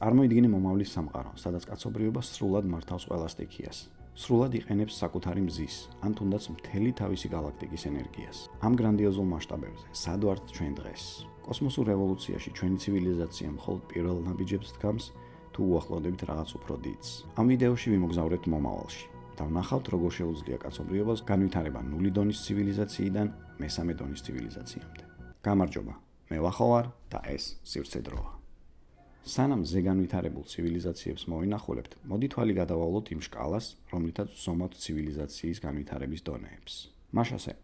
წარმოიდგინე მომავლის სამყარო, სადაც კაცობრიობა სრულად მართავს ყველა სტიქიას. სრულად იყენებს საკუთარი მზის, ან თუნდაც მთელი თავისი galaktikis ენერგიას. ამ გრანდიოზულ მასშტაბებზე სად ვართ ჩვენ დღეს? კოსმოსურ რევოლუციაში ჩვენი ცივილიზაცია მხოლოდ პირველ ნაბიჯებს დგამს, თუ უახლოვდებით რაღაც უფრო დიდს. ამ ვიდეოში ვიმოგზავრებთ მომავალში და ვნახავთ, როგორ შეუძლია კაცობრიობას განვითარება ნული დონის ცივილიზაციიდან მესამე დონის ცივილიზაციამდე. გამარჯობა, მე ვახო ვარ და ეს სივრცე დროა. სანამ ზეგანვითარებულ ცივილიზაციებს მოვინახულებთ, მოდი თვალი გადავავლოთ იმ შკალას, რომლითაც ვსომავთ ცივილიზაციის განვითარების დონეებს. მაშასე,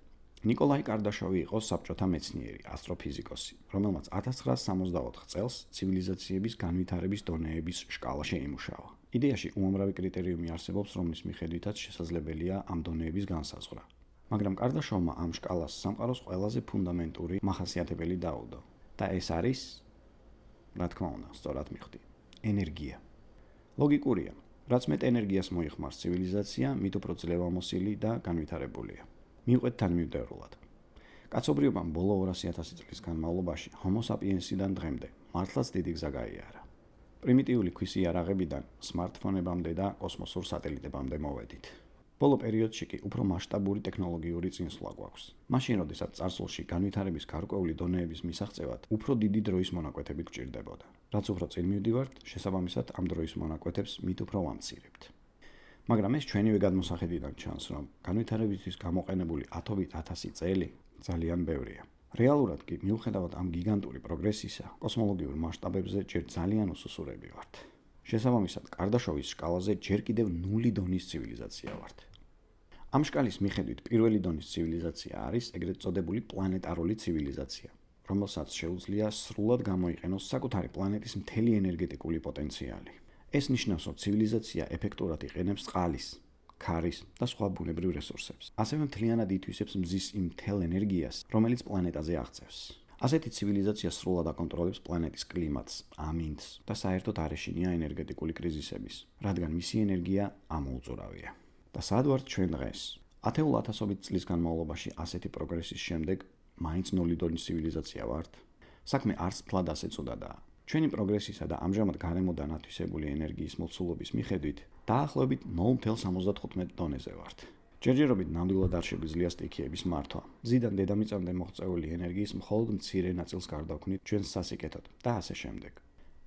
ნიკოლაი კარდაშოვი იყო საბჭოთა მეცნიერი, ასტროფიზიკოსი, რომელმაც 1964 წელს ცივილიზაციების განვითარების დონეების შკალა შეიმუშავა. იდეაში უამრავი კრიტერიუმი არსებობს, რომლის მიხედვითაც შესაძლებელია ამ დონეების განსაზღვრა. მაგრამ კარდაშოვმა ამ შკალას სამყაროს ყველაზე ფუნდამენტური მახასიათებელი დაუდო და ეს არის, რა თქმა უნდა, სწორად მიხვდი, ენერგია. ლოგიკურია, რაც მეტ ენერგიას მოიხმარს ცივილიზაცია, მით უფრო ძლევამოსილი და განვითარებულია. მივყვეთ თანმიმდევრულად. კაცობრიობამ ბოლო 200.000 წლის განმავლობაში ჰომო საპიენსიდან დღემდე მართლაც დიდი გზა გაიარა. პრიმიტიული ქვის იარაღებიდან სმარტფონებამდე და კოსმოსურ სატელიტებამდე მოვედით. ბოლო პერიოდში კი უფრო მასშტაბური ტექნოლოგიური წინსვლა გვაქვს. მაშინ, როდესაც წარსულში განვითარების გარკვეული დონეების მისაღწევად უფრო დიდი დროის მონაკვეთები გჭირდებოდა. რაც უფრო წინ მივდივართ, შესაბამისად ამ დროის მონაკვეთებს მით უფრო ვამცირებთ. მაგრამ ეს ჩვენივე გადმოსახედიდან ჩანს, რომ განვითარებისთვის გამოყენებული 10.000 წელი ძალიან ბევრია. რეალურად კი, მიუხედავად ამ გიგანტური პროგრესისა, კოსმოლოგიურ მასშტაბებზე ჯერ ძალიან უსუსურები ვართ. შესაბამისად, კარდაშოვის შკალაზე ჯერ კიდევ ნული დონის ცივილიზაცია ვართ. ამ შკალის მიხედვით პირველი დონის ცივილიზაცია არის ეგრეთ წოდებული პლანეტარული ცივილიზაცია, რომელსაც შეუძლია სრულად გამოიყენოს საკუთარი პლანეტის მთელი ენერგეტიკული პოტენციალი. ეს ნიშნავს, რომ ცივილიზაცია ეფექტურად იყენებს წყალის, ქარის და სხვა ბუნებრივ რესურსებს. ასევე მთლიანად ითვისებს მზის იმ მთელ ენერგიას, რომელიც პლანეტაზე აღწევს. ასეთი ცივილიზაცია სრულად აკონტროლებს პლანეტის კლიმატს, ამინდს და საერთოდ არ ეშინია ენერგეტიკული კრიზისების, რადგან მისი ენერგია ამოუწურავია. და სად ვართ ჩვენ დღეს? ათეულ ათასობით წლის განმავლობაში ასეთი პროგრესის შემდეგ მაინც ნული დონის ცივილიზაცია ვართ? საქმე არც თლად ასე წუდადაა. ჩვენი პროგრესისა და ამჟამად გარემოდან ათვისებული ენერგიის მოცულობის მიხედვით დაახლოებით 0.75 დონეზე ვართ. ჯერჯერობით ნამდვილად არ შეგვიძლია სტიქიების მართვა. მზიდან დედამიწამდე მოღწეული ენერგიის მხოლოდ მცირე ნაწილს გარდაქმნით ჩვენს სასიკეთოდ და ასე შემდეგ.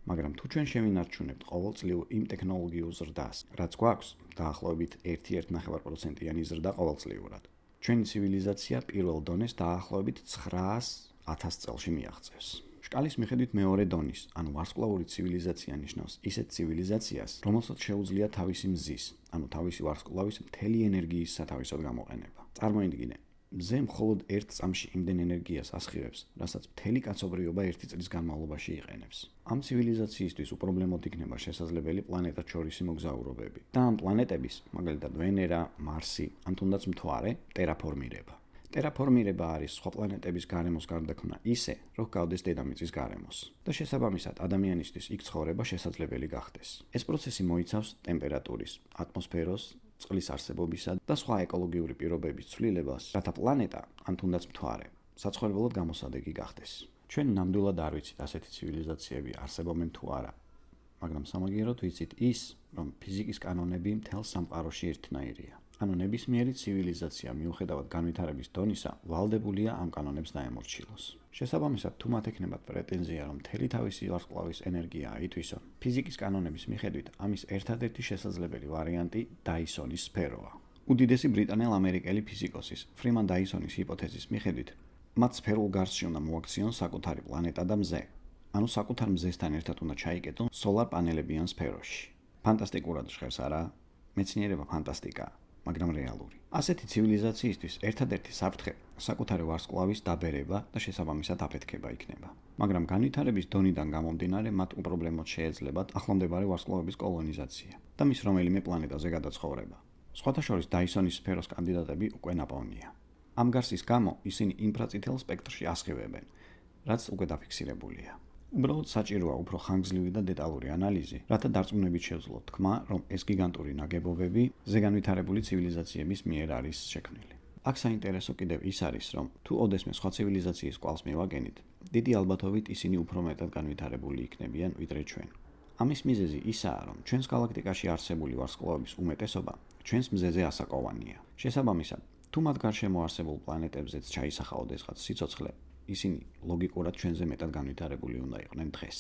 მაგრამ თუ ჩვენ შევინარჩუნებთ ყოველწლიურ იმ ტექნოლოგიურ ზრდას, რაც გვაქვს, დაახლოებით 1.5%-იანი ზრდა ყოველწლიურად, ჩვენი ცივილიზაცია პირველ დონეს დაახლოებით 900.000 წელში მიაღწევს. შკალის მიხედვით მეორე დონის, ანუ ვარსკვლავური ცივილიზაცია ნიშნავს ისეთ ცივილიზაციას, რომელსაც შეუძლია თავისი მზის, ანუ თავისი ვარსკვლავის მთელი ენერგიის სათავისოდ გამოყენება. წარმოიდგინე, მზე მხოლოდ ერთ წამში იმდენ ენერგიას ასხივებს, რასაც მთელი კაცობრიობა ერთი წლის განმავლობაში იყენებს. ამ ცივილიზაციისთვის უპრობლემოდ იქნება შესაძლებელი პლანეტათშორისი მოგზაურობები და ამ პლანეტების, მაგალითად ვენერა, მარსი, ან თუნდაც მთვარე, ტერაფორმირება. ტერაფორმირება არის სხვა პლანეტების გარემოს გარდაქმნა ისე, რომ გავდეს დედამიწის გარემოს და შესაბამისად ადამიანისთვის იქ ცხოვრება შესაძლებელი გახდეს. ეს პროცესი მოიცავს ტემპერატურის, ატმოსფეროს, წყლის არსებობისა და სხვა ეკოლოგიური პირობების ცვლილებას, რათა პლანეტა, ან თუნდაც მთვარე, საცხოვრებლად გამოსადეგი გახდეს. ჩვენ ნამდვილად არ ვიცით ასეთი ცივილიზაციები არსებობენ თუ არა, მაგრამ სამაგიეროდ ვიცით ის, რომ ფიზიკის კანონები მთელ სამყაროში ერთნაირია. ანუ ნებისმიერი ცივილიზაცია მიუხედავად განვითარების დონისა ვალდებულია ამ კანონებს დაემორჩილოს. შესაბამისად, თუ მათ ექნებათ პრეტენზია, რომ მთელი თავისი ვარსკვლავის ენერგია აითვისონ, ფიზიკის კანონების მიხედვით ამის ერთადერთი შესაძლებელი ვარიანტი დაისონის სფეროა. უდიდესი ბრიტანელ-ამერიკელი ფიზიკოსის ფრიმან დაისონის ჰიპოთეზის მიხედვით, მათ სფერულ გარსში უნდა მოაქციონ საკუთარი პლანეტა და მზე, ანუ საკუთარ მზესთან ერთად უნდა ჩაიკეტონ სოლარ პანელებიან სფეროში. ფანტასტიკურად ჟღერს, არა? მეცნიერება ფანტასტიკაა, მაგრამ რეალური. ასეთი ცივილიზაციისთვის ერთადერთი საფრთხე საკუთარი ვარსკვლავის დაბერება და შესაბამისად აფეთქება იქნება. მაგრამ განვითარების დონიდან გამომდინარე მათ უპრობლემოდ შეეძლებათ ახლომდებარე ვარსკვლავების კოლონიზაცია და მის რომელიმე პლანეტაზე გადაცხოვრება. სხვათა შორის დაისონის სფეროს კანდიდატები უკვე ნაპოვნია. ამ გარსის გამო ისინი ინფრაწითელ სპექტრში ასხივებენ, რაც უკვე დაფიქსირებულია. უბრალოდ საჭიროა უფრო ხანგრძლივი და დეტალური ანალიზი, რათა დარწმუნებით შევძლოთ თქმა, რომ ეს გიგანტური ნაგებობები ზეგანვითარებული ცივილიზაციების მიერ არის შექმნილი. აქ საინტერესო კიდევ ის არის, რომ თუ ოდესმე სხვა ცივილიზაციის კვალს მივაგენით, დიდი ალბათობით ისინი უფრო მეტად განვითარებული იქნებიან ვიდრე ჩვენ. ამის მიზეზი ისაა, რომ ჩვენს galaktikაში არსებული ვარსკვლავების უმეტესობა ჩვენს მზეზე ასაკოვანია. შესაბამისად, თუ მათ გარშემო არსებულ პლანეტებზეც ჩაისახაოდეს რაღაც სიცოცხლე, ისინი ლოგიკურად ჩვენზე მეტად განვითარებული უნდა იყვნენ დღეს.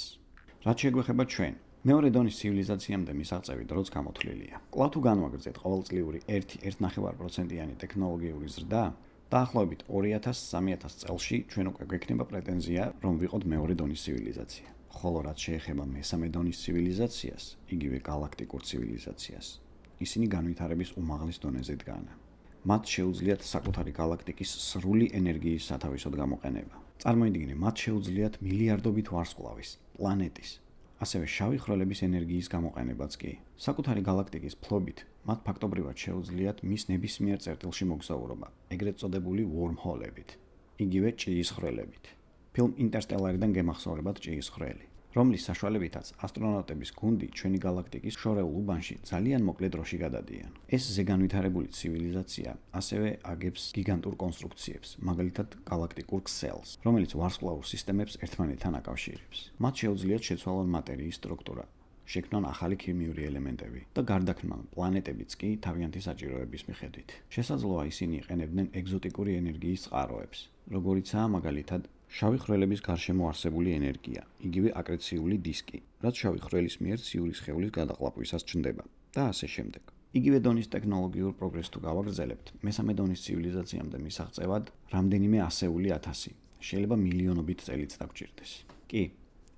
რაც შეგვეხება ჩვენ, მეორე დონის ცივილიზაციამდე მისაღწევი დროც გამოთვლილია. კვლავ თუ განვაგრძეთ ყოველწლიური 1.9%-იანი ტექნოლოგიური ზრდა, დაახლოებით 2000-3000 წელში ჩვენ უკვე გვექნება პრეტენზია, რომ ვიყოთ მეორე დონის ცივილიზაცია. ხოლო რაც შეეხება მესამე დონის ცივილიზაციას, იგივე galaktikურ ცივილიზაციას, ისინი განვითარების უმაღლეს დონეზე დგანან. მათ შეუძლიათ საკუთარი galaktikis სრული ენერგიის სათავისოდ გამოყენება. წარმოიდგინე, მათ შეუძლიათ მილიარდობით ვარსკვლავის, პლანეტის, ასევე შავი ხვრელების ენერგიის გამოყენებაც კი. საკუთარი galaktikis ფლობით მათ ფაქტობრივად შეუძლიათ მის ნებისმიერ წერტილში მოგზაურობა, ეგრეთ წოდებული wormhole-ებით, იგივე ჭიის ხვრელებით. ფილმ ინტერსტელარიდან გემახსოვრებათ ჭიის ხვრელი, რომლის საშუალებითაც ასტრონავტების გუნდი ჩვენი galaktikis შორეულ უბანში ძალიან მოკლე დროში გადადიან. ეს ზეგანვითარებული ცივილიზაცია ასევე აგებს გიგანტურ კონსტრუქციებს, მაგალითად galaktikურ ქსელს, რომელიც ვარსკვლავურ სისტემებს ერთმანეთთან აკავშირებს. მათ შეუძლიათ შეცვალონ მატერიის სტრუქტურა, შექმნან ახალი ქიმიური ელემენტები და გარდაქმნან პლანეტებიც კი თავიანთი საჭიროების მიხედვით. შესაძლოა ისინი იყენებდნენ ეგზოტიკური ენერგიის წყაროებს, როგორიცაა მაგალითად შავი ხვრელების გარშემო არსებული ენერგია, იგივე აკრეციული დისკი, რაც შავი ხვრელის მიერ ციური სხეულის გადაყლაპვისას ჩნდება და ასე შემდეგ. იგივე დონის ტექნოლოგიურ პროგრესს თუ გავაგრძელებთ, მესამე დონის ცივილიზაციამდე მისაღწევად რამდენიმე ასეული ათასი, შეიძლება მილიონობით წელიც დაგჭირდეს. კი,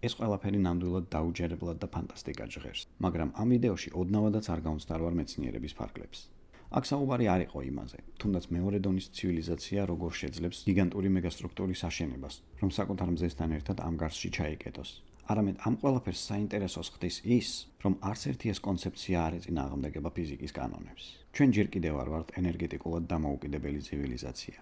ეს ყველაფერი ნამდვილად დაუჯერებლად და ფანტასტიკად ჟღერს, მაგრამ ამ ვიდეოში ოდნავადაც არ გავმწდარვარ მეცნიერების ფარგლებს. აქ საუბარი არ იყო იმაზე, თუნდაც მეორე დონის ცივილიზაცია როგორ შეძლებს გიგანტური მეგასტრუქტურის აშენებას, რომ საკუთარ მზესთან ერთად ამ გარსში ჩაიკეტოს. არამედ ამ ყველაფერს საინტერესოს ხდის ის, რომ არც ერთი ეს კონცეფცია არ ეწინააღმდეგება ფიზიკის კანონებს. ჩვენ ჯერ კიდევ არ ვართ ენერგეტიკულად დამოუკიდებელი ცივილიზაცია.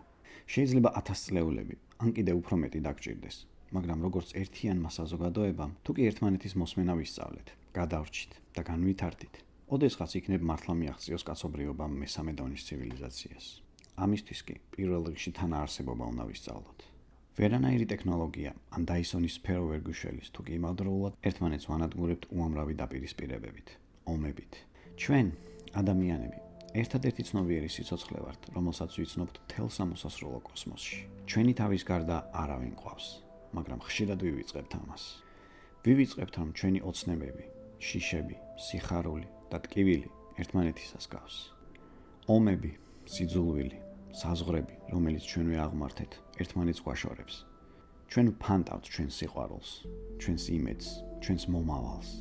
შეიძლება 1000 წლეულები, ან კიდევ უფრო მეტი დაგჭირდეს, მაგრამ როგორც ერთიანმა საზოგადოებამ, თუ კი ერთმანეთის მოსმენა ვისწავლეთ, გადავრჩით და განვითარდით, ოდესღაც იქნებ მართლა მიაღწიოს კაცობრიობამ მესამე დონის ცივილიზაციას. ამისთვის კი პირველ რიგში თანაარსებობა უნდა ვისწავლოთ. ვერანაირი ტექნოლოგია ან დაისონის სფერო ვერ გვიშველის, თუ კი იმავდროულად ერთმანეთს ვანადგურებთ უამრავი დაპირისპირებებით, ომებით. ჩვენ, ადამიანები, ერთადერთი ცნობიერი სიცოცხლე ვართ, რომელსაც ვიცნობთ მთელ სამოსასრულო კოსმოსში. ჩვენი თავის გარდა არავინ ყავს, მაგრამ ხშირად ვივიწყებთ ამას. ვივიწყებთ, რომ ჩვენი ოცნებები, შიშები, სიხარული და ტკივილი ერთმანეთისას გავს. ომები, სიძულვილი, საზღვრები, რომელიც ჩვენვე აღმართეთ, ერთმანეთს გვაშორებს. ჩვენ ვფანტავთ ჩვენს სიყვარულს, ჩვენს იმედს, ჩვენს მომავალს.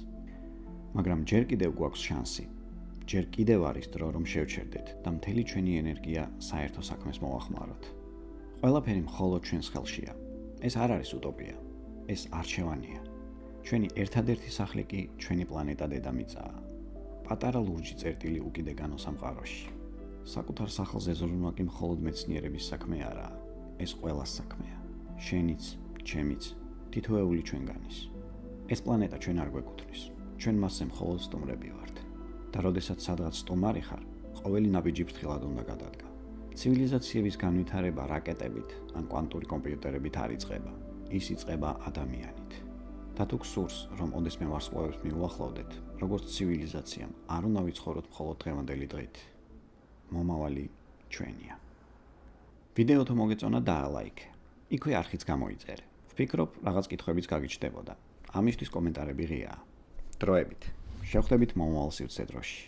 მაგრამ ჯერ კიდევ გვაქვს შანსი. ჯერ კიდევ არის დრო, რომ შევჩერდეთ და მთელი ჩვენი ენერგია საერთო საქმეს მოვახმაროთ. ყველაფერი მხოლოდ ჩვენს ხელშია. ეს არ არის უტოპია, ეს არჩევანია. ჩვენი ერთადერთი სახლი კი ჩვენი პლანეტა დედამიწაა. პატარა ლურჯი წერტილი უკიდეგანო სამყაროში. საკუთარ სახლზე ზრუნვა კი მხოლოდ მეცნიერების საქმე არაა, ეს ყველას საქმეა. შენიც, ჩემიც, თითოეული ჩვენგანის. ეს პლანეტა ჩვენ არ გვეკუთვნის. ჩვენ მასზე მხოლოდ სტუმრები ვართ. და როდესაც სადღაც სტუმარი ხარ, ყოველი ნაბიჯი ფრთხილად უნდა გადადგა. ცივილიზაციების განვითარება რაკეტებით ან კვანტური კომპიუტერებით არ იწყება, ის იწყება ადამიანით. და თუ გსურს, რომ ოდესმე ვარსკვლავებს მიუახლოვდეთ, როგორც ცივილიზაციამ, არ უნდა ვიცხოვროთ მხოლოდ დღევანდელი დღით. მომავალი ჩვენია. ვიდეო თუ მოგეწონა დაალაიქე. იქვე არხიც გამოიწერე. ვფიქრობ, რაღაც კითხვებიც გაგიჩნდებოდა. ამისთვის კომენტარები ღიაა. დროებით. შევხვდებით მომავალ სივრცე დროში.